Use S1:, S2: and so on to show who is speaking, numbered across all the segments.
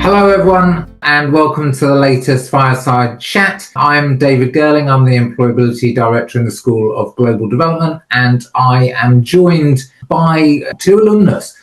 S1: Hello everyone and welcome to the latest Fireside Chat. I'm David Girling, I'm the Employability Director in the School of Global Development, and I am joined by two alumnus,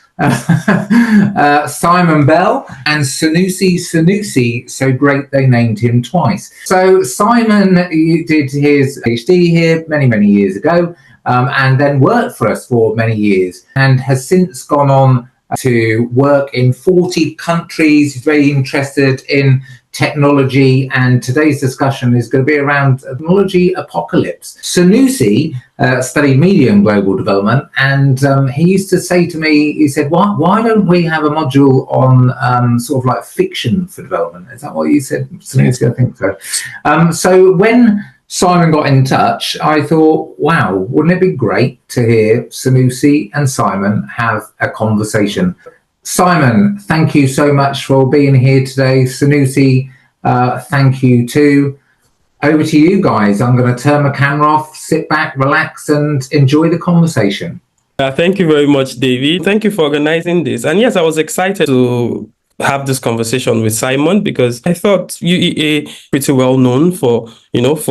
S1: Simon Bell and Sanusi, so great they named him twice. So Simon did his PhD here many years ago and then worked for us for many years and has since gone on to work in 40 countries. He's very interested in technology, and today's discussion is going to be around technology apocalypse. Sanusi studied media and global development, and he used to say to me, he said, why don't we have a module on sort of like fiction for development? Is that what you said, Sanusi? I think so. So when Simon got in touch, I thought, wow, wouldn't it be great to hear Sanusi and Simon have a conversation? Simon, thank you so much for being here today. Sanusi, thank you too. Over to you guys. I'm going to turn my camera off, sit back, relax, and enjoy the conversation.
S2: Thank you very much, David. Thank you for organizing this. And yes, I was excited to have this conversation with Simon because I thought UEA pretty well known for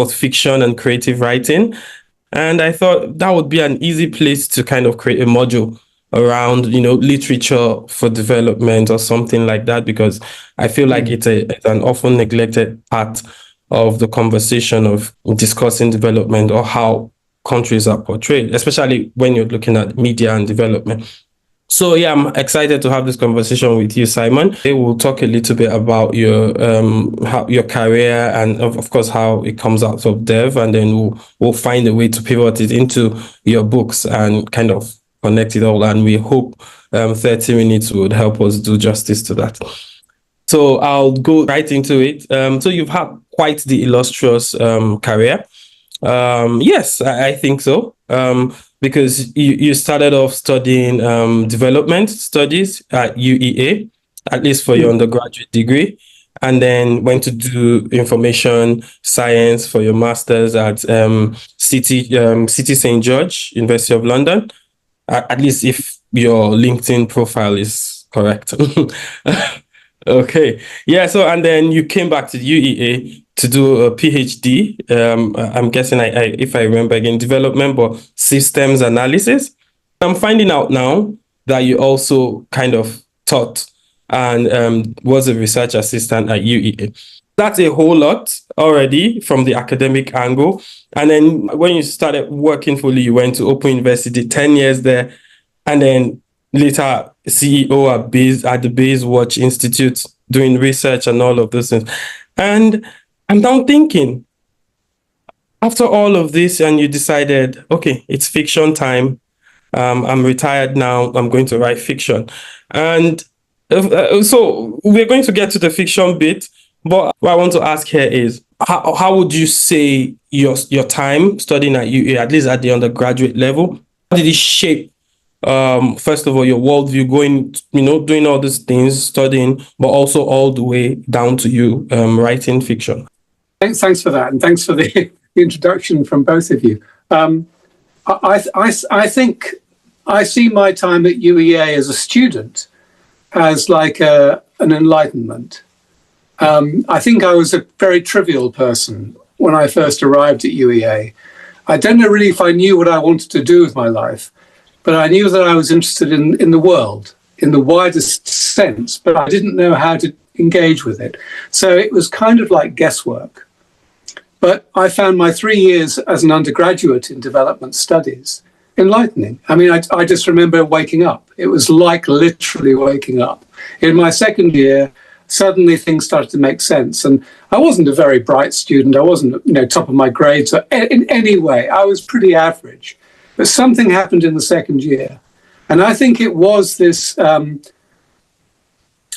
S2: fiction and creative writing. And I thought that would be an easy place to kind of create a module around, literature for development or something like that, because I feel like it's an often neglected part of the conversation of discussing development or how countries are portrayed, especially when you're looking at media and development. So yeah, I'm excited to have this conversation with you, Simon. We'll talk a little bit about your career and of course how it comes out of dev, and then we'll find a way to pivot it into your books and kind of connect it all. And we hope 30 minutes would help us do justice to that. So I'll go right into it. So you've had quite the illustrious career. Yes, I think so. Because you started off studying development studies at UEA, at least for your undergraduate degree, and then went to do information science for your master's at City St. George, University of London, at least if your LinkedIn profile is correct. Okay. Yeah. So, and then you came back to UEA to do a PhD. I'm guessing, if I remember again, development, but systems analysis. I'm finding out now that you also kind of taught and was a research assistant at UEA. That's a whole lot already from the academic angle. And then when you started working fully, you went to Open University, 10 years there, and then later CEO at the Bayes Watch Institute doing research and all of those things. And I'm now thinking, after all of this, and you decided, okay, it's fiction time. I'm retired now. I'm going to write fiction. And so we're going to get to the fiction bit. But what I want to ask here is, how would you say your time studying at UEA, at least at the undergraduate level, how did it shape first of all, your worldview, going, doing all these things, studying, but also all the way down to you writing fiction?
S3: Thanks for that, and thanks for the introduction from both of you. I think I see my time at UEA as a student as like an enlightenment. I think I was a very trivial person when I first arrived at UEA. I don't know really if I knew what I wanted to do with my life, but I knew that I was interested in the world in the widest sense, but I didn't know how to engage with it. So it was kind of like guesswork. But I found my 3 years as an undergraduate in development studies enlightening. I mean, I just remember waking up. It was like literally waking up. In my second year, suddenly things started to make sense. And I wasn't a very bright student. I wasn't, top of my grades or in any way. I was pretty average. But something happened in the second year. And I think it was this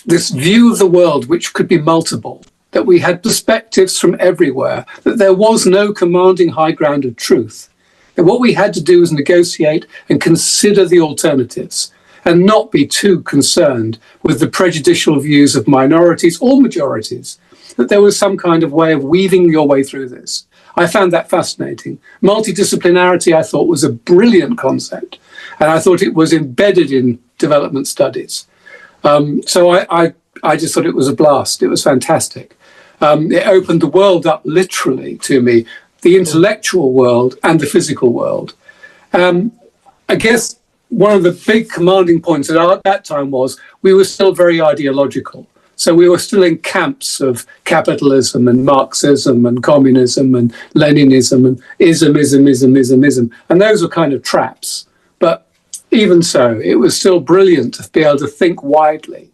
S3: view of the world which could be multiple, that we had perspectives from everywhere, that there was no commanding high ground of truth, that what we had to do was negotiate and consider the alternatives and not be too concerned with the prejudicial views of minorities or majorities, that there was some kind of way of weaving your way through this. I found that fascinating. Multidisciplinarity, I thought, was a brilliant concept, and I thought it was embedded in development studies. So I just thought it was a blast. It was fantastic. It opened the world up literally to me, the intellectual world and the physical world. I guess one of the big commanding points at that time was we were still very ideological. So we were still in camps of capitalism and Marxism and communism and Leninism and ism. And those were kind of traps. But even so, it was still brilliant to be able to think widely.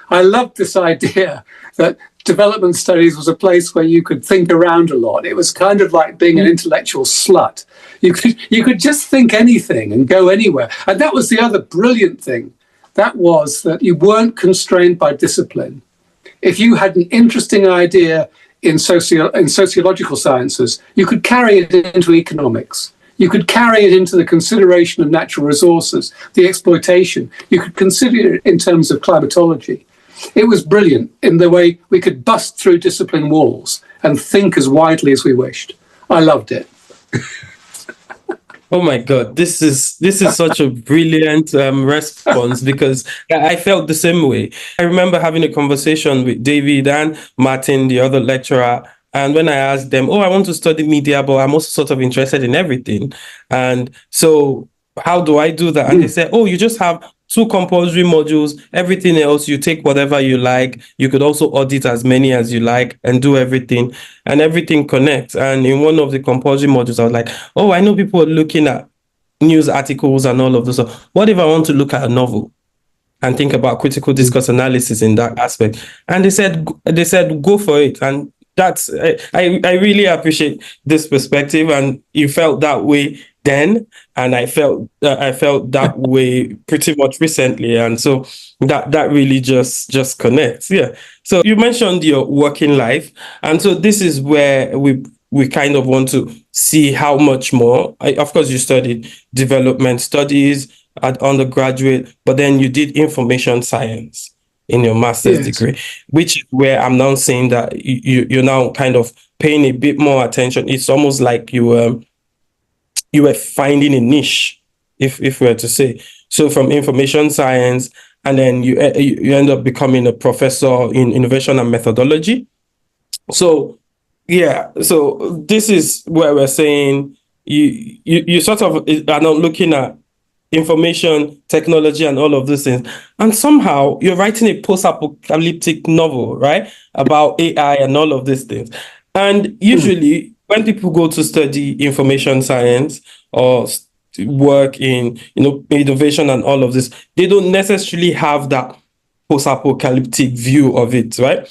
S3: I loved this idea that development studies was a place where you could think around a lot. It was kind of like being an intellectual slut. You could just think anything and go anywhere. And that was the other brilliant thing. That was that you weren't constrained by discipline. If you had an interesting idea in sociological sciences, you could carry it into economics. You could carry it into the consideration of natural resources, the exploitation. You could consider it in terms of climatology. It was brilliant in the way we could bust through discipline walls and think as widely as we wished. I loved it.
S2: Oh my God, this is such a brilliant response, because I felt the same way. I remember having a conversation with David and Martin, the other lecturer, and when I asked them, I want to study media, but I'm also sort of interested in everything. And so how do I do that? And they said, you just have 2 compulsory modules, everything else, you take whatever you like. You could also audit as many as you like and do everything, and everything connects. And in one of the compulsory modules, I was like, I know people are looking at news articles and all of this. So what if I want to look at a novel and think about critical discourse analysis in that aspect? And they said, go for it. And that's, I really appreciate this perspective. And you felt that way then, and I felt that way pretty much recently, and so that really just connects. Yeah. So you mentioned your working life, and so this is where we kind of want to see how much more. Of course, you studied development studies at undergraduate, but then you did information science in your master's degree, which is where I'm now saying that you're now kind of paying a bit more attention. It's almost like you were finding a niche, if we were to say. So from information science, and then you end up becoming a professor in innovation and methodology. So so this is where we're saying you sort of are not looking at information technology and all of these things, and somehow you're writing a post-apocalyptic novel, right, about AI and all of these things. And usually when people go to study information science or work in innovation and all of this, they don't necessarily have that post-apocalyptic view of it, right?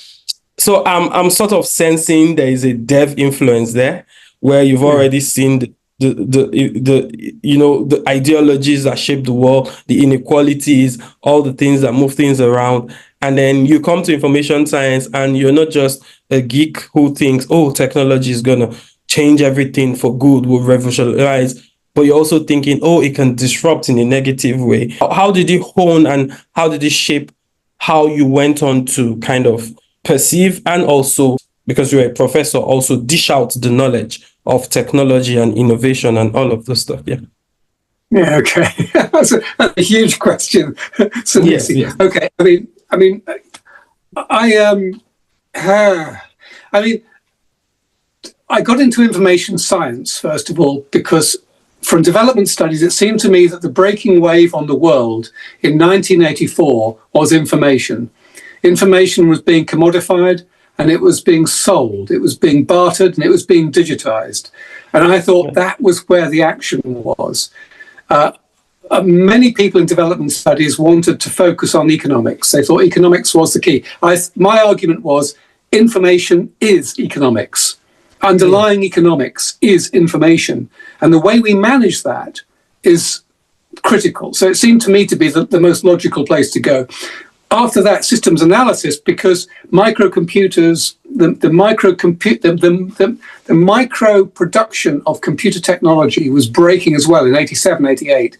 S2: So I'm sort of sensing there is a dev influence there, where you've already seen the ideologies that shape the world, the inequalities, all the things that move things around. And then you come to information science, and you're not just a geek who thinks, technology is going to change everything for good, will revolutionize, but you're also thinking, it can disrupt in a negative way. How did it hone, and how did it shape how you went on to kind of perceive, and also, because you're a professor, also dish out the knowledge of technology and innovation and all of this stuff?
S3: Yeah, okay. That's a huge question. So
S2: yes.
S3: Okay, I got into information science, first of all, because from development studies, it seemed to me that the breaking wave on the world in 1984 was information. Information was being commodified, and it was being sold, it was being bartered, and it was being digitized. And I thought that was where the action was. Many people in development studies wanted to focus on economics. They thought economics was the key. My argument was information is economics. Underlying economics is information. And the way we manage that is critical. So it seemed to me to be the most logical place to go. After that, systems analysis, because microcomputers, the micro production of computer technology was breaking as well in 87, 88.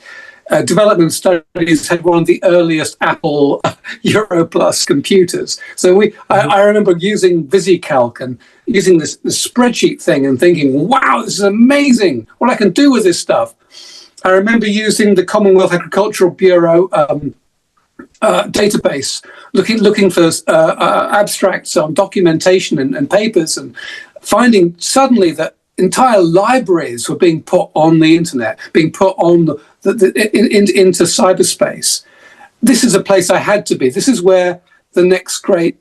S3: Development studies had one of the earliest Apple Europlus computers. So I remember using VisiCalc and using this spreadsheet thing and thinking, wow, this is amazing, what I can do with this stuff. I remember using the Commonwealth Agricultural Bureau database, looking for abstracts on documentation and papers, and finding suddenly that entire libraries were being put on the internet, being put on into cyberspace. This is a place I had to be. This is where the next great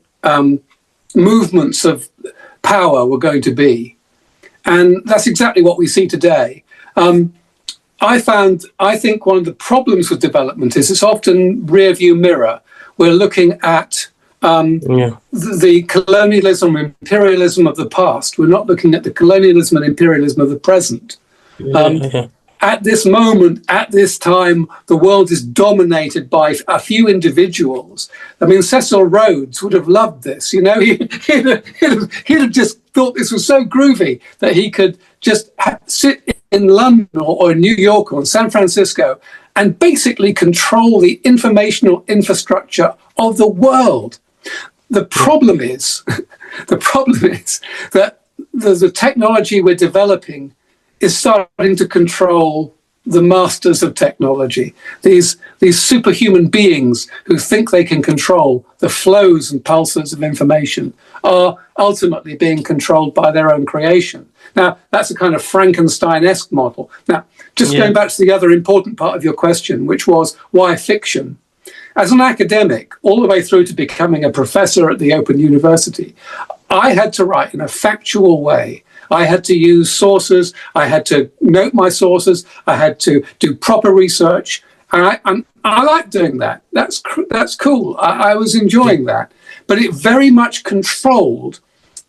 S3: movements of power were going to be. And that's exactly what we see today. I think one of the problems with development is it's often rear view mirror. We're looking at the colonialism and imperialism of the past. We're not looking at the colonialism and imperialism of the present. At this moment, at this time, the world is dominated by a few individuals. I mean, Cecil Rhodes would have loved this. You know, he'd have just thought this was so groovy that he could just sit in London or in New York or in San Francisco and basically control the informational infrastructure of the world. The problem is that the technology we're developing is starting to control the masters of technology. These superhuman beings who think they can control the flows and pulses of information are ultimately being controlled by their own creation. Now, that's a kind of Frankenstein-esque model. Now, just going back to the other important part of your question, which was why fiction? As an academic, all the way through to becoming a professor at the Open University, I had to write in a factual way. I had to use sources. I had to note my sources. I had to do proper research. And I like doing that. That's cool. I was enjoying that. But it very much controlled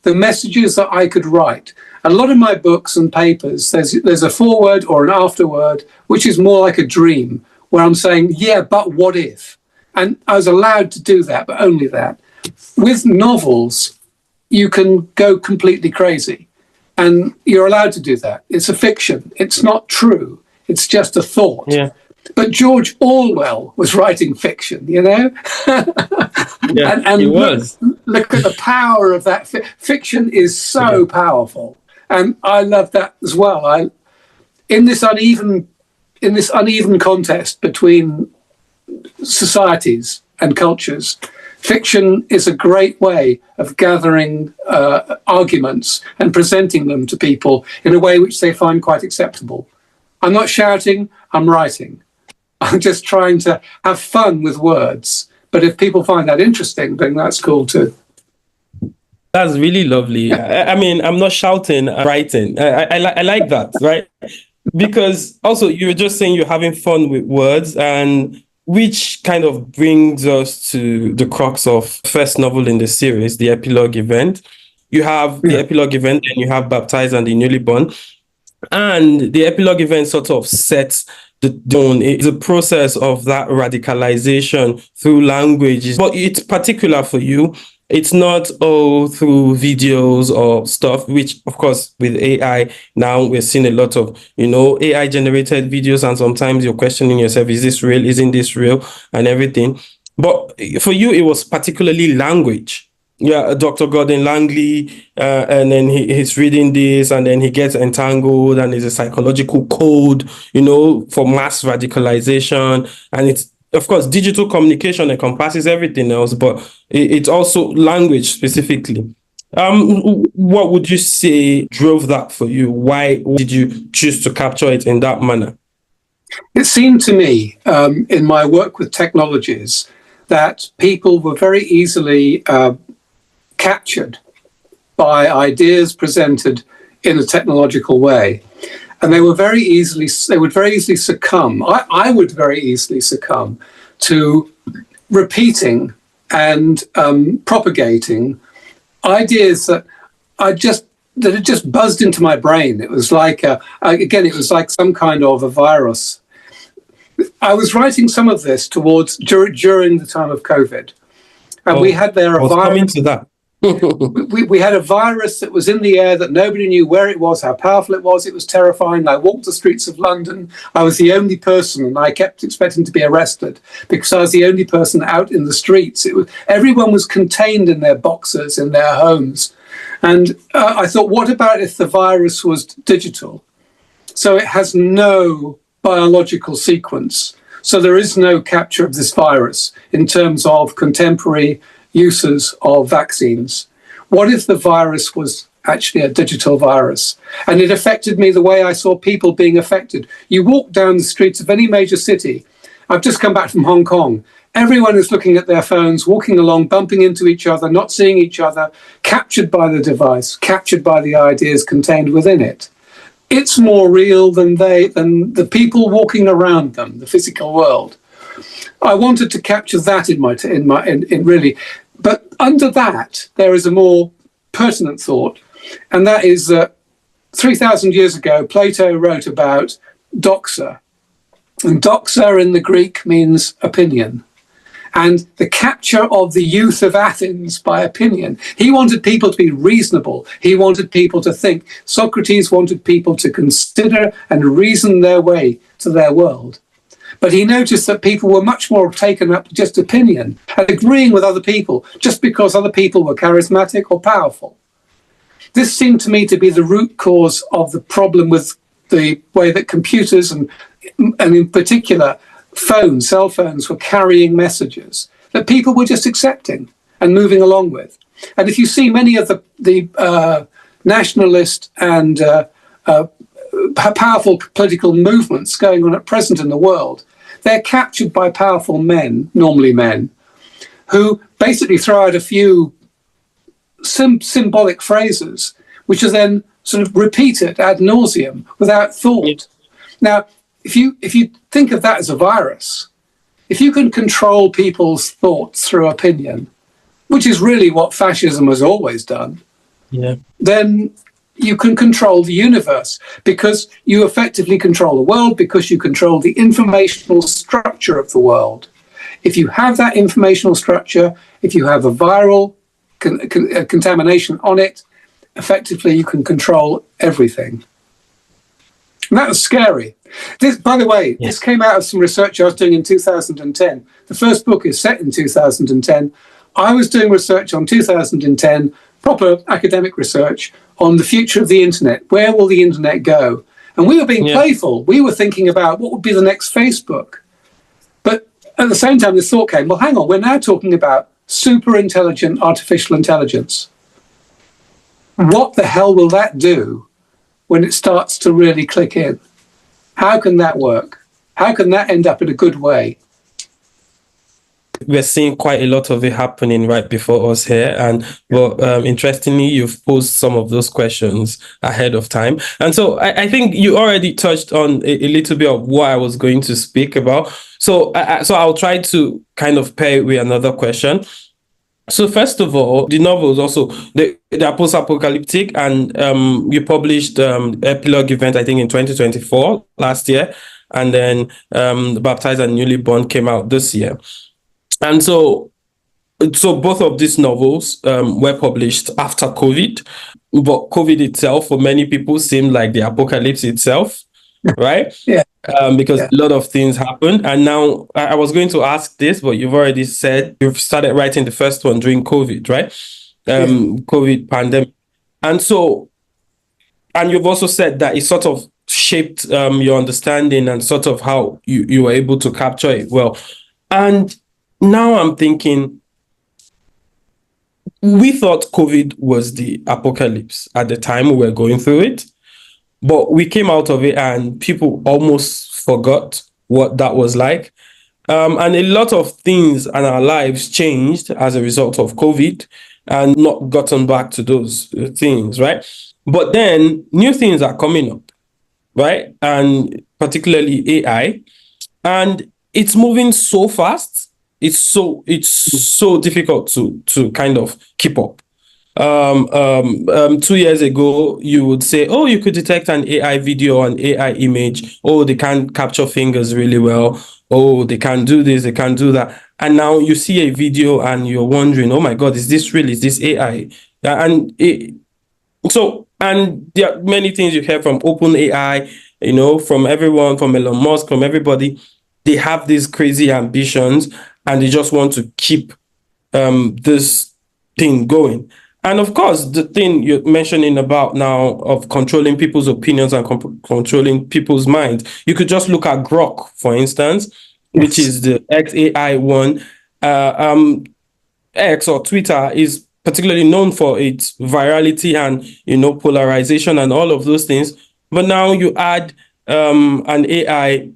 S3: the messages that I could write. A lot of my books and papers, there's a foreword or an afterword, which is more like a dream, where I'm saying, yeah, but what if? And I was allowed to do that, but only that. With novels, you can go completely crazy. And you're allowed to do that. It's a fiction. It's not true. It's just a thought. Yeah. But George Orwell was writing fiction, you know?
S2: Yeah,
S3: and
S2: he was.
S3: Look at the power of that. Fiction is so powerful. And I love that as well. In this uneven contest between societies and cultures, fiction is a great way of gathering arguments and presenting them to people in a way which they find quite acceptable. I'm not shouting, I'm writing. I'm just trying to have fun with words. But if people find that interesting, then that's cool too.
S2: That's really lovely. I mean, I'm not shouting, I'm writing. I like that, right? Because also you were just saying you're having fun with words, and which kind of brings us to the crux of first novel in the series, the Epilogue event. You have the Epilogue event, and you have Baptized and the Newly Born. And the Epilogue event sort of sets the tone. It's a process of that radicalization through language. But it's particular for you. It's not through videos or stuff, which, of course, with AI, now we're seeing a lot of, AI-generated videos, and sometimes you're questioning yourself, is this real? Isn't this real? And everything. But for you, it was particularly language. Yeah, Dr. Gordon Langley, and then he's reading this, and then he gets entangled, and it's a psychological code, for mass radicalization. And it's, of course, digital communication encompasses everything else, but it's also language specifically. What would you say drove that for you? Why did you choose to capture it in that manner?
S3: It seemed to me, in my work with technologies, that people were very easily captured by ideas presented in a technological way. And they would very easily succumb. I would very easily succumb to repeating and propagating ideas that had just buzzed into my brain. It was like, it was like some kind of a virus. I was writing some of this during the time of COVID, and we had there a virus.
S2: Coming to that.
S3: we had a virus that was in the air that nobody knew where it was, how powerful it was. It was terrifying. I walked the streets of London. I was the only person, and I kept expecting to be arrested because I was the only person out in the streets. Everyone was contained in their boxes, in their homes. And I thought, what about if the virus was digital? So it has no biological sequence. So there is no capture of this virus in terms of contemporary uses of vaccines. What if the virus was actually a digital virus and it affected me the way I saw people being affected? You walk down the streets of any major city. I've just come back from Hong Kong. Everyone is looking at their phones, walking along, bumping into each other, not seeing each other, captured by the device, captured by the ideas contained within it. It's more real than the people walking around them, the physical world. I wanted to capture that in really, but under that there is a more pertinent thought, and that is that 3,000 years ago Plato wrote about doxa, and doxa in the Greek means opinion. And the capture of the youth of Athens by opinion. He wanted people to be reasonable. He wanted people to think. Socrates wanted people to consider and reason their way to their world. But he noticed that people were much more taken up with just opinion and agreeing with other people just because other people were charismatic or powerful. This seemed to me to be the root cause of the problem with the way that computers and in particular cell phones were carrying messages that people were just accepting and moving along with. And if you see many of the nationalist and powerful political movements going on at present in the world, they're captured by powerful men, normally men, who basically throw out a few symbolic phrases, which are then sort of repeated ad nauseum without thought. Now, if you think of that as a virus, if you can control people's thoughts through opinion, which is really what fascism has always done, then you can control the universe, because you effectively control the world, because you control the informational structure of the world. If you have that informational structure, if you have a viral contamination on it, effectively you can control everything. And that was scary. This, by the way, this came out of some research I was doing in 2010. The first book is set in 2010. I was doing research on 2010, proper academic research on the future of the internet. Where will the internet go? And we were being playful. We were thinking about what would be the next Facebook. But at the same time, this thought came, well, hang on, we're now talking about super intelligent artificial intelligence. What the hell will that do when it starts to really click in? How can that work? How can that end up in a good way?
S2: We're seeing quite a lot of it happening right before us here. And interestingly, you've posed some of those questions ahead of time. And so I think you already touched on a little bit of what I was going to speak about. So I'll try to kind of pair with another question. So first of all, the novel is also they are post-apocalyptic, and you published Epilogue event, I think, in 2024, last year, and then Baptized and Newly Born came out this year. And so both of these novels were published after COVID, but COVID itself, for many people, seemed like the apocalypse itself, right? Because a lot of things happened. And now I was going to ask this, but you've already said you've started writing the first one during COVID, right? COVID pandemic. And so, and you've also said that it sort of shaped your understanding and sort of how you were able to capture it well. And now I'm thinking, we thought COVID was the apocalypse at the time we were going through it. But we came out of it and people almost forgot what that was like. And a lot of things in our lives changed as a result of COVID and not gotten back to those things, right? But then new things are coming up, right? And particularly AI. And it's moving so fast. It's so difficult to kind of keep up. 2 years ago, you would say, oh, you could detect an AI video, an AI image. Oh, they can capture fingers really well. Oh, they can do this, they can do that. And now you see a video and you're wondering, oh my God, is this real? Is this AI? And there are many things you hear from OpenAI, from everyone, from Elon Musk, from everybody. They have these crazy ambitions and they just want to keep this thing going. And of course, the thing you're mentioning about now of controlling people's opinions and controlling people's minds, you could just look at Grok, for instance. which is the XAI one. X or Twitter is particularly known for its virality and polarization and all of those things. But now you add a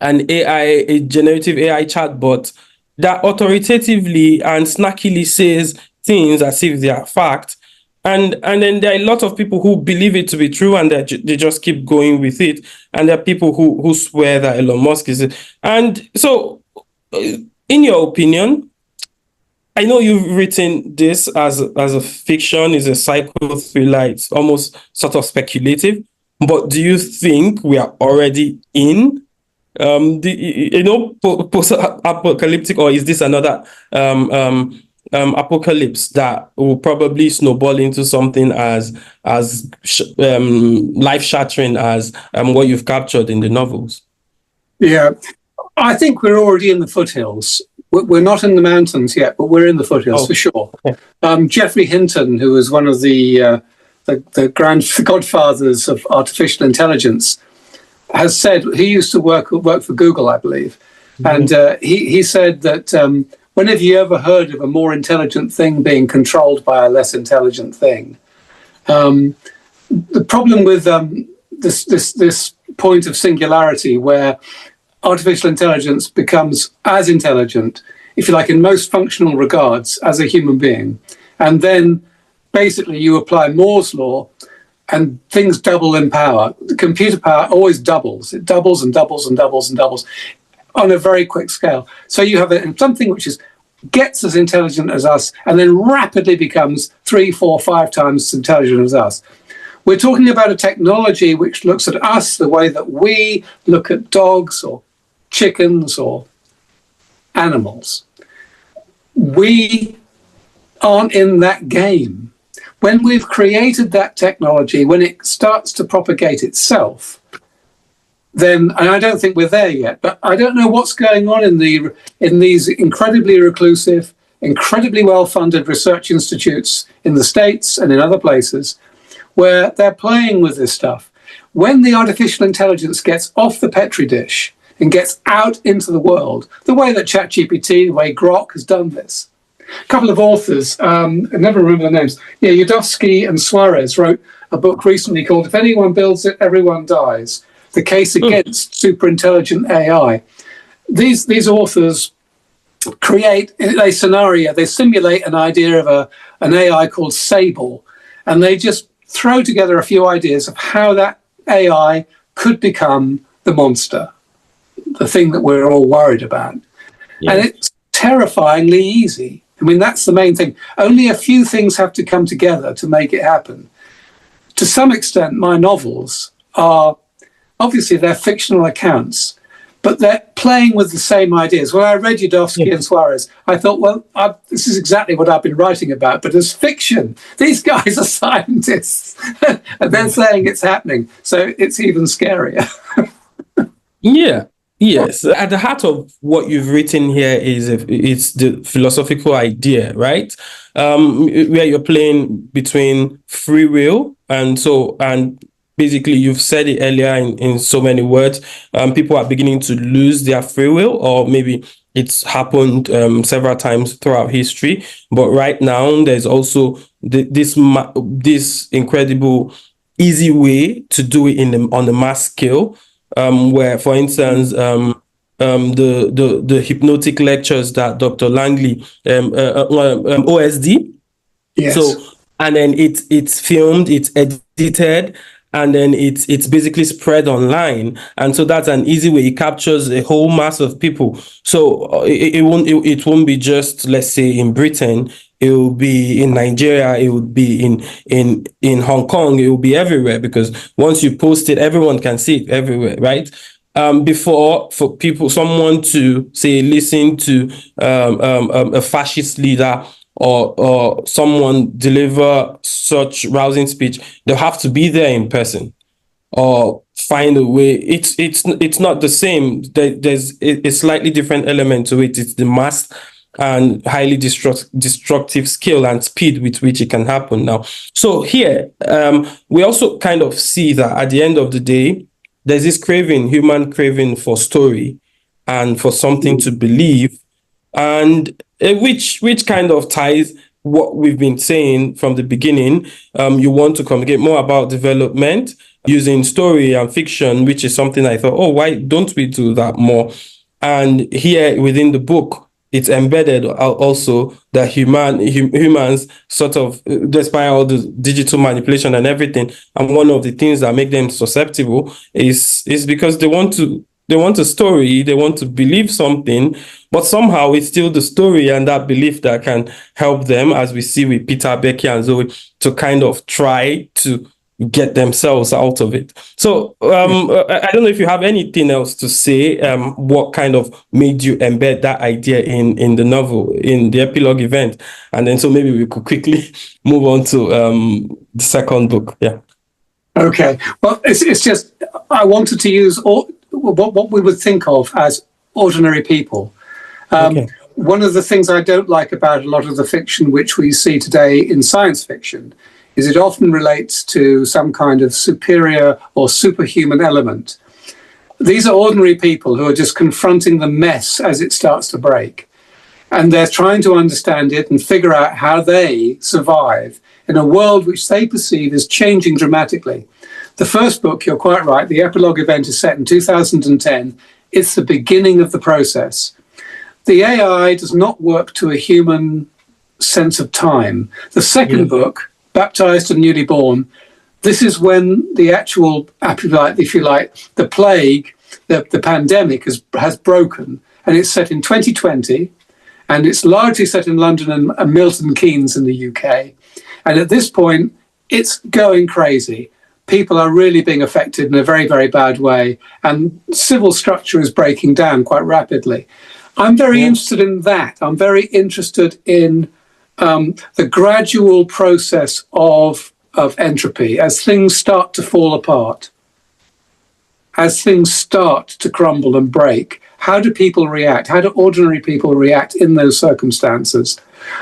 S2: generative AI chatbot that authoritatively and snackily says things as if they are fact. And then there are a lot of people who believe it to be true, and they just keep going with it. And there are people who swear that Elon Musk is it. And so, in your opinion, I know you've written this as a fiction, is a psycho thriller. It's almost sort of speculative. But do you think we are already in post-apocalyptic, or is this another apocalypse that will probably snowball into something as life-shattering as what you've captured in the novels?
S3: Yeah, I think we're already in the foothills. We're not in the mountains yet, but we're in the foothills for sure. Geoffrey Hinton, who was one of the godfathers of artificial intelligence, has said, he used to work for Google, I believe, and he said that whenever you ever heard of a more intelligent thing being controlled by a less intelligent thing, the problem with this point of singularity where artificial intelligence becomes as intelligent, if you like, in most functional regards as a human being, and then basically you apply Moore's law and things double in power. The computer power always doubles. It doubles and doubles and doubles and doubles on a very quick scale. So you have something which gets as intelligent as us and then rapidly becomes 3, 4, 5 times as intelligent as us. We're talking about a technology which looks at us the way that we look at dogs or chickens or animals. We aren't in that game. When we've created that technology, when it starts to propagate itself, then, and I don't think we're there yet, but I don't know what's going on in these incredibly reclusive, incredibly well-funded research institutes in the States and in other places where they're playing with this stuff. When the artificial intelligence gets off the Petri dish and gets out into the world, the way that ChatGPT, the way Grok has done this. A couple of authors, I never remember their names. Yeah, Yudovsky and Suarez wrote a book recently called "If Anyone Builds It, Everyone Dies: The Case Against Superintelligent AI." These authors create a scenario. They simulate an idea of an AI called Sable, and they just throw together a few ideas of how that AI could become the monster, the thing that we're all worried about. Yeah. And it's terrifyingly easy. I mean, that's the main thing. Only a few things have to come together to make it happen. To some extent, my novels are, obviously they're fictional accounts, but they're playing with the same ideas. When I read Yudovsky and Suarez, I thought, well, this is exactly what I've been writing about, but as fiction. These guys are scientists, and they're saying it's happening. So it's even scarier.
S2: Yeah. Yes, at the heart of what you've written here it's the philosophical idea, right? Where you're playing between free will and basically you've said it earlier in so many words. People are beginning to lose their free will, or maybe it's happened several times throughout history. But right now, there's also this incredible easy way to do it on the mass scale. Where, for instance, the hypnotic lectures that Dr. Langley, OSD,
S3: yes.
S2: So, and then it's filmed, it's edited, and then it's basically spread online, and so that's an easy way. It captures a whole mass of people. So it won't be just, let's say, in Britain. It will be in Nigeria. It would be in Hong Kong. It will be everywhere, because once you post it, everyone can see it everywhere, right? Before, for someone to say listen to a fascist leader or someone deliver such rousing speech, they'll have to be there in person or find a way. It's not the same. There's a slightly different element to it. It's the mass and highly destructive skill and speed with which it can happen now. So here, we also kind of see that at the end of the day, there's this human craving for story. and for something to believe, and which kind of ties what we've been saying from the beginning. You want to communicate more about development using story and fiction, which is something I thought, oh, why don't we do that more? And here within the book, it's embedded also that humans sort of, despite all the digital manipulation and everything, and one of the things that make them susceptible is because they want a story, they want to believe something, but somehow it's still the story and that belief that can help them, as we see with Peter, Becky, and Zoe, to kind of try to get themselves out of it. So I don't know if you have anything else to say, what kind of made you embed that idea in the novel, in the epilogue event, and then so maybe we could quickly move on to the second book. Yeah.
S3: Okay. Well, it's just, I wanted to use what we would think of as ordinary people.
S2: Okay.
S3: One of the things I don't like about a lot of the fiction which we see today in science fiction is it often relates to some kind of superior or superhuman element. These are ordinary people who are just confronting the mess as it starts to break. And they're trying to understand it and figure out how they survive in a world which they perceive is changing dramatically. The first book, you're quite right, the epilogue event is set in 2010. It's the beginning of the process. The AI does not work to a human sense of time. The second book, Baptized and Newly Born, this is when the actual, if you like, the plague, the pandemic has broken, and it's set in 2020, and it's largely set in London and Milton Keynes in the UK. And at this point, it's going crazy. People are really being affected in a very, very bad way, and civil structure is breaking down quite rapidly. I'm very interested in that. I'm very interested in the gradual process of entropy as things start to fall apart, as things start to crumble and break. How do people react? How do ordinary people react in those circumstances?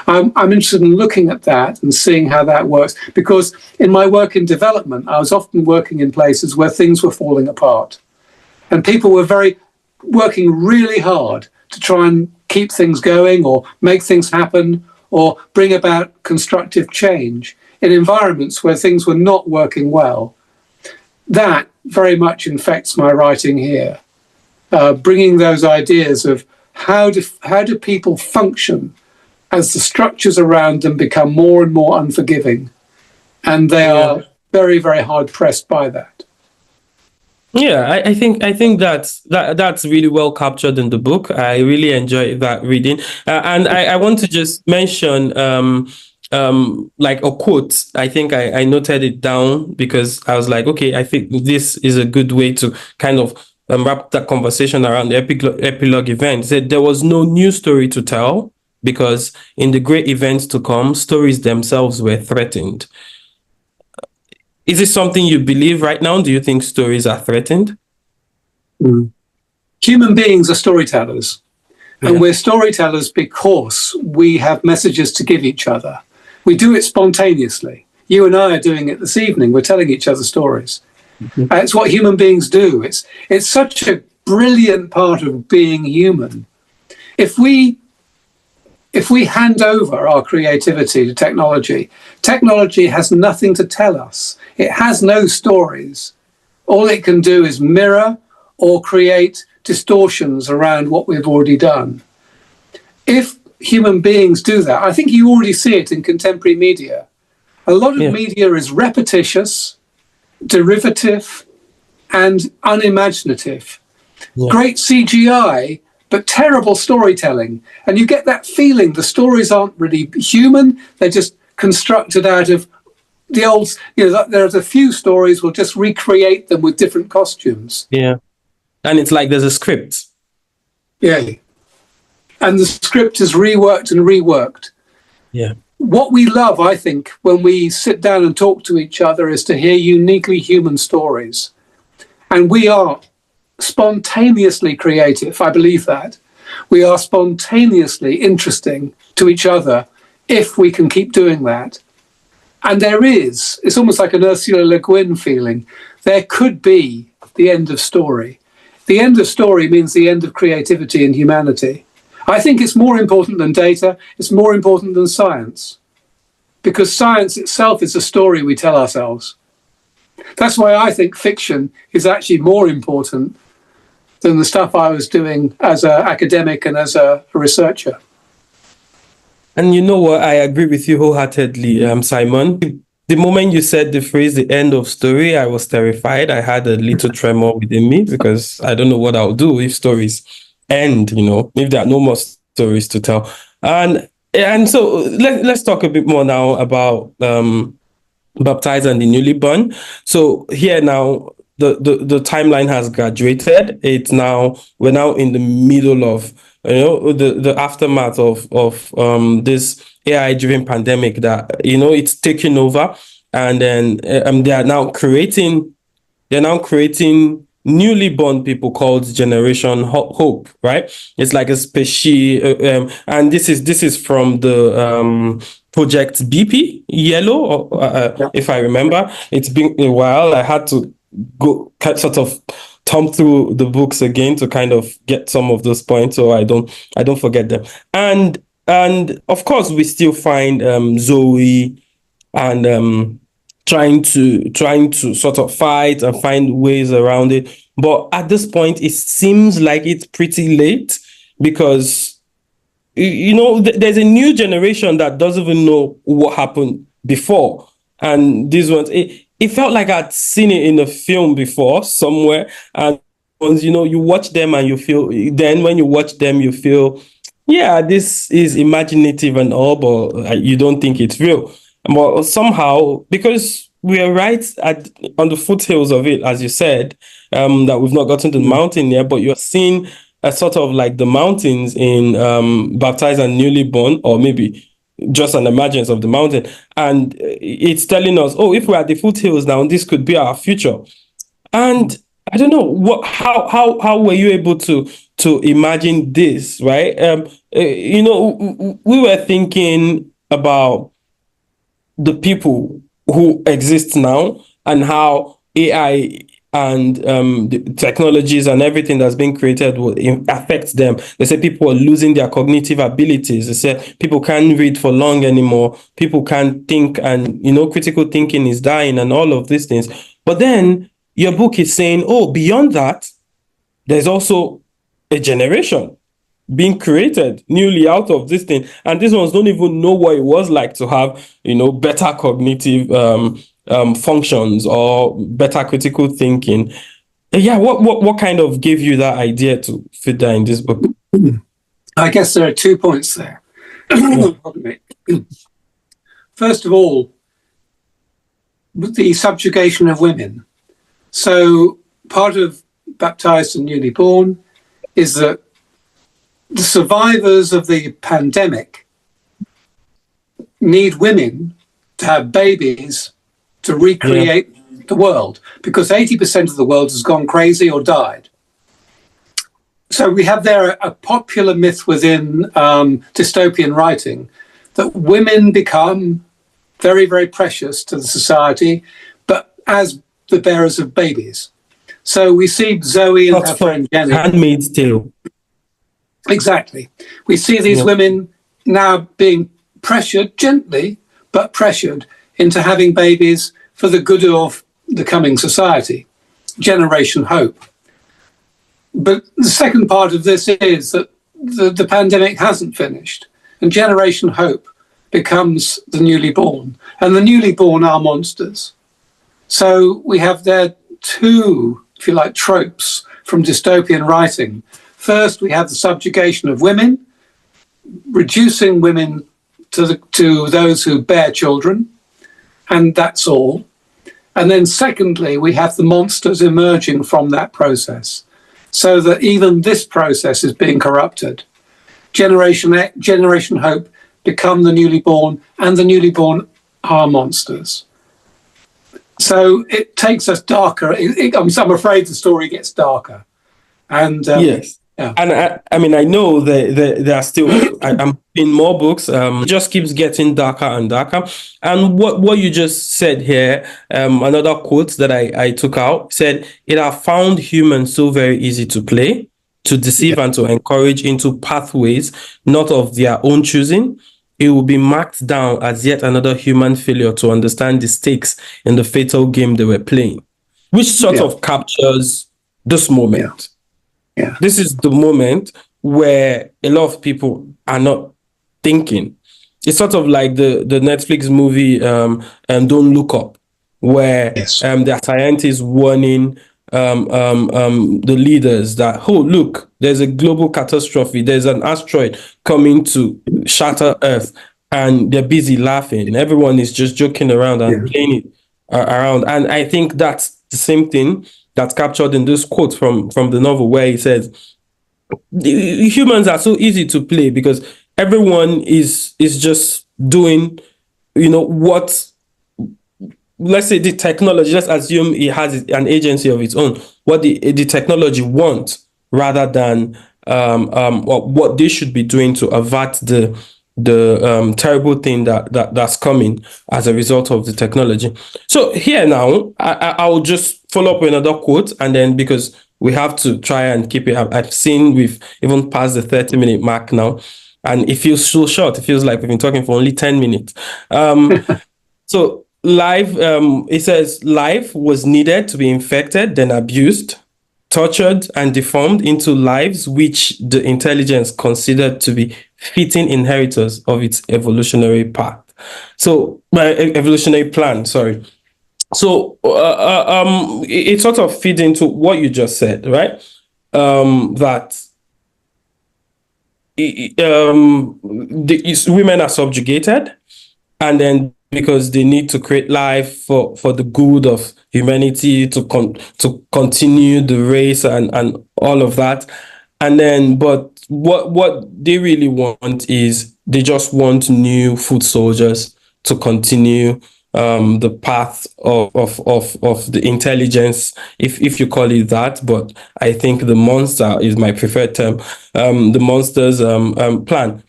S3: I'm interested in looking at that and seeing how that works, because in my work in development, I was often working in places where things were falling apart, and people were working really hard to try and keep things going or make things happen or bring about constructive change in environments where things were not working well. That very much infects my writing here, bringing those ideas of how do people function as the structures around them become more and more unforgiving, and they are very, very hard pressed by that.
S2: Yeah, I think that's really well captured in the book. I really enjoy that reading, and I want to just mention like a quote. I think I noted it down because I was like, okay, I think this is a good way to kind of wrap that conversation around the epilogue event. It said there was no new story to tell because in the great events to come, stories themselves were threatened. Is it something you believe right now? Do you think stories are threatened?
S3: Human beings are storytellers. And we're storytellers because we have messages to give each other. We do it spontaneously. You and I are doing it this evening. We're telling each other stories. It's what human beings do. It's such a brilliant part of being human. If we hand over our creativity to technology, technology has nothing to tell us. It has no stories. All it can do is mirror or create distortions around what we've already done. If human beings do that, I think you already see it in contemporary media. A lot of media is repetitious, derivative, and unimaginative. Great CGI, but terrible storytelling. And you get that feeling the stories aren't really human, they're just constructed out of the old, there's a few stories, we'll just recreate them with different costumes.
S2: Yeah. And it's like there's a script.
S3: Yeah. And the script is reworked and reworked.
S2: Yeah.
S3: What we love, I think, when we sit down and talk to each other is to hear uniquely human stories. And we are spontaneously creative. I believe that. We are spontaneously interesting to each other if we can keep doing that. And it's almost like an Ursula Le Guin feeling. There could be the end of story. the end of story means the end of creativity and humanity. I think it's more important than data. It's more important than science, because science itself is a story we tell ourselves. That's why I think fiction is actually more important than the stuff I was doing as an academic and as a researcher.
S2: And you know what? I agree with you wholeheartedly, Simon. The moment you said the phrase, the end of story, I was terrified. I had a little tremor within me because I don't know what I'll do if stories end, if there are no more stories to tell. And so let's talk a bit more now about Baptized and the Newly Born. So here now, the timeline has graduated. We're now in the middle of the aftermath of this AI-driven pandemic that it's taking over, and then they are now creating newly born people called Generation Hope, right? It's like a species, and this is from the Project BP Yellow, if I remember. It's been a while. I had to go sort of thumb through the books again to kind of get some of those points so I don't forget them. And of course we still find Zoe and trying to sort of fight and find ways around it. But at this point, it seems like it's pretty late because, there's a new generation that doesn't even know what happened before. And these ones, it felt like I'd seen it in a film before somewhere. And once, you watch them and you feel, then when you watch them, you feel, yeah, this is imaginative and all, but you don't think it's real. But somehow, because we are right on the foothills of it, as you said, that we've not gotten to the mountain yet, but you're seeing a sort of like the mountains in Baptized and Newly Born, or maybe just an emergence of the mountain. And it's telling us, oh, if we're at the foothills now, this could be our future. And I don't know how were you able to imagine this, right? We were thinking about the people who exist now and how AI and the technologies and everything that's been created will affect them. They say people are losing their cognitive abilities. They say people can't read for long anymore. People can't think, and critical thinking is dying and all of these things. But then your book is saying, oh, beyond that, there's also a generation being created newly out of this thing, and these ones don't even know what it was like to have better cognitive functions or better critical thinking. What kind of gave you that idea to fit that in this book?
S3: I guess there are 2 points there. First of all, the subjugation of women. So part of Baptized and Newly Born is that the survivors of the pandemic need women to have babies to recreate the world, because 80% of the world has gone crazy or died. So we have there a popular myth within dystopian writing that women become very, very precious to the society, but as the bearers of babies. So we see Zoe and her friend Jenny.
S2: Handmaid's Tale.
S3: Exactly. We see these women now being pressured, gently, but pressured into having babies for the good of the coming society. Generation Hope. But the second part of this is that the pandemic hasn't finished, and Generation Hope becomes the newly born, and the newly born are monsters. So we have there two, if you like, tropes from dystopian writing. First, we have the subjugation of women, reducing women to those who bear children, and that's all. And then secondly, we have the monsters emerging from that process, so that even this process is being corrupted. Generation Hope become the newly born, and the newly born are monsters. So it takes us darker. I'm afraid the story gets darker. And
S2: yes. And I mean, I know there are still, I'm in more books. It just keeps getting darker and darker. And what you just said here, another quote that I took out said, "It have found humans so very easy to play, to deceive, and to encourage into pathways not of their own choosing. It will be marked down as yet another human failure to understand the stakes in the fatal game they were playing," which sort of captures this moment.
S3: Yeah.
S2: This is the moment where a lot of people are not thinking. It's sort of like the Netflix movie Don't Look Up, where there are scientists warning the leaders that, oh, look, there's a global catastrophe. There's an asteroid coming to shatter Earth, and they're busy laughing. Everyone is just joking around and playing it around. And I think that's the same thing that's captured in this quote from the novel, where he says, humans are so easy to play because everyone is just doing, what, let's say the technology, let's assume it has an agency of its own, what the technology wants, rather than what they should be doing to avert the terrible thing that's coming as a result of the technology. So here now, I'll just follow up with another quote, and then, because we have to try and keep it, I've seen we've even passed the 30-minute mark now, and it feels so short. It feels like we've been talking for only 10 minutes. So life, it says, life was needed to be infected, then abused, tortured, and deformed into lives which the intelligence considered to be fitting inheritors of its evolutionary path. So, evolutionary plan, sorry. So, it sort of feeds into what you just said, right? That women are subjugated, and then because they need to create life for the good of humanity, to continue the race and all of that. And then, but what they really want is, they just want new foot soldiers to continue the path of the intelligence, if you call it that. But I think the monster is my preferred term. The monster's plan.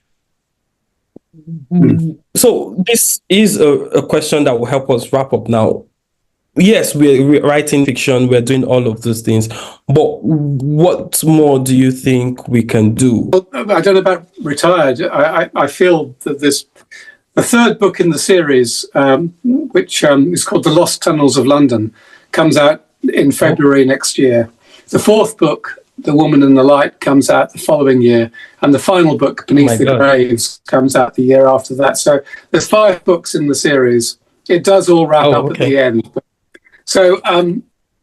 S2: So this is a question that will help us wrap up now. Yes, we're writing fiction, we're doing all of those things, but what more do you think we can do?
S3: Well, I don't know about retired. I feel that the third book in the series, which is called The Lost Tunnels of London, comes out in February next year. The fourth book, The Woman in the Light, comes out the following year, and the final book, Beneath the Graves, comes out the year after that. So there's 5 books in the series. It does all wrap up at the end. So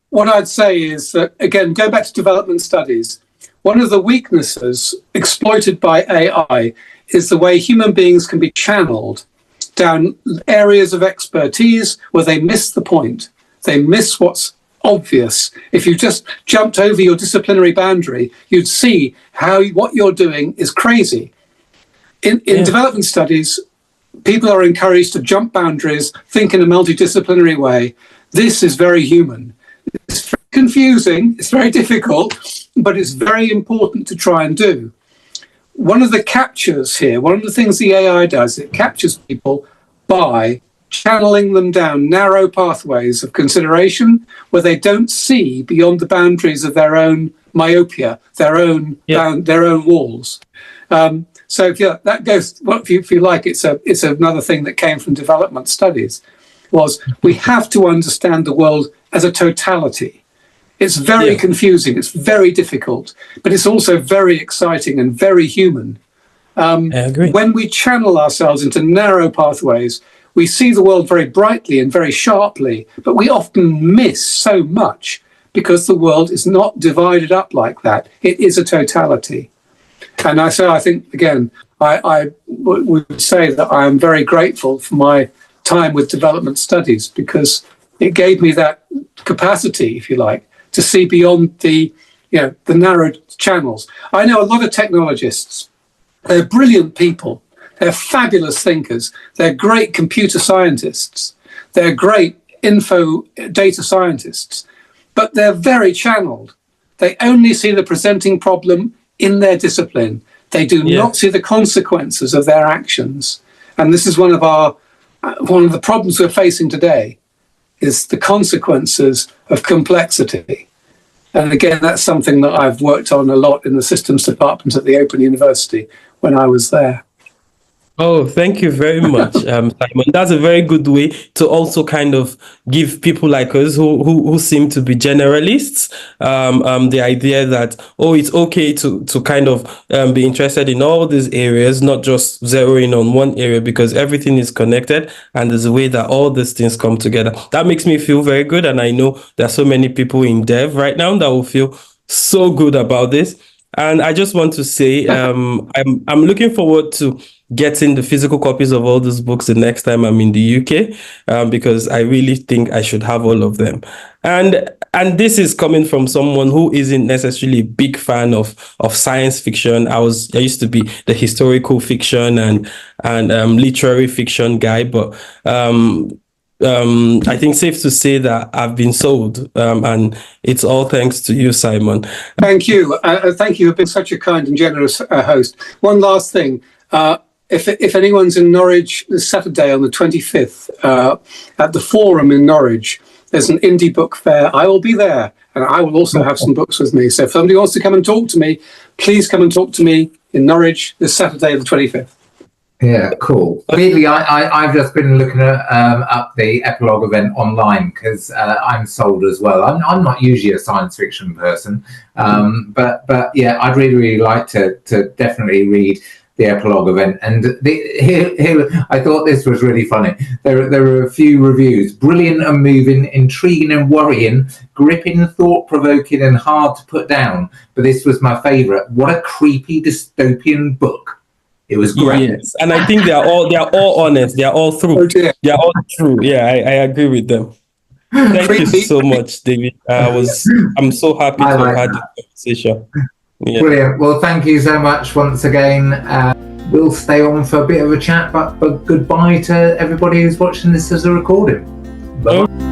S3: what I'd say is that, again, go back to development studies. One of the weaknesses exploited by AI is the way human beings can be channeled down areas of expertise where they miss the point. They miss what's obvious. If you just jumped over your disciplinary boundary, you'd see how what you're doing is crazy. In development studies, people are encouraged to jump boundaries, think in a multidisciplinary way. This is very human. It's very confusing, it's very difficult, but it's very important to try and do. One of the captures here, one of the things the AI does, it captures people by channeling them down narrow pathways of consideration where they don't see beyond the boundaries of their own myopia, their own walls. So that goes. Well, if you like, it's another thing that came from development studies. Was we have to understand the world as a totality. It's very confusing. It's very difficult, but it's also very exciting and very human.
S2: I agree.
S3: When we channel ourselves into narrow pathways, we see the world very brightly and very sharply, but we often miss so much because the world is not divided up like that. It is a totality. And I think, again, I would say that I am very grateful for my time with development studies, because it gave me that capacity, if you like, to see beyond the narrow channels. I know a lot of technologists. They're brilliant people. They're fabulous thinkers. They're great computer scientists. They're great data scientists, but they're very channeled. They only see the presenting problem in their discipline. They do not see the consequences of their actions. And this is one of the problems we're facing today, is the consequences of complexity. And again, that's something that I've worked on a lot in the systems department at the Open University when I was there.
S2: Oh, thank you very much, Simon. That's a very good way to also kind of give people like us who seem to be generalists the idea that, oh, it's okay to kind of be interested in all these areas, not just zeroing on one area, because everything is connected and there's a way that all these things come together. That makes me feel very good. And I know there are so many people in dev right now that will feel so good about this. And I just want to say, I'm looking forward to getting the physical copies of all these books the next time I'm in the UK, because I really think I should have all of them. And this is coming from someone who isn't necessarily a big fan of science fiction. I used to be the historical fiction and literary fiction guy, but I think safe to say that I've been sold, and it's all thanks to you, Simon.
S3: Thank you. Thank you for being such a kind and generous host. One last thing. If anyone's in Norwich this Saturday on the 25th, at the Forum in Norwich, there's an indie book fair. I will be there, and I will also have some books with me. So if somebody wants to come and talk to me, please come and talk to me in Norwich this Saturday, the 25th.
S1: Yeah, cool. Weirdly, I've just been looking at up the Epilogue event online because I'm sold as well. I'm not usually a science fiction person, but yeah, I'd really like to definitely read the Epilogue event. And here, I thought this was really funny. There are a few reviews: brilliant and moving, intriguing and worrying, gripping, thought-provoking, and hard to put down. But this was my favourite. What a creepy dystopian book! It was great. Yes.
S2: And I think they are all honest. They are all true.
S3: Oh, dear.
S2: They are all true. Yeah, I agree with them. Thank you so much, David. I'm so happy to have had this conversation. Yeah.
S1: Brilliant. Well, thank you so much once again. We'll stay on for a bit of a chat, but goodbye to everybody who's watching this as a recording. Bye.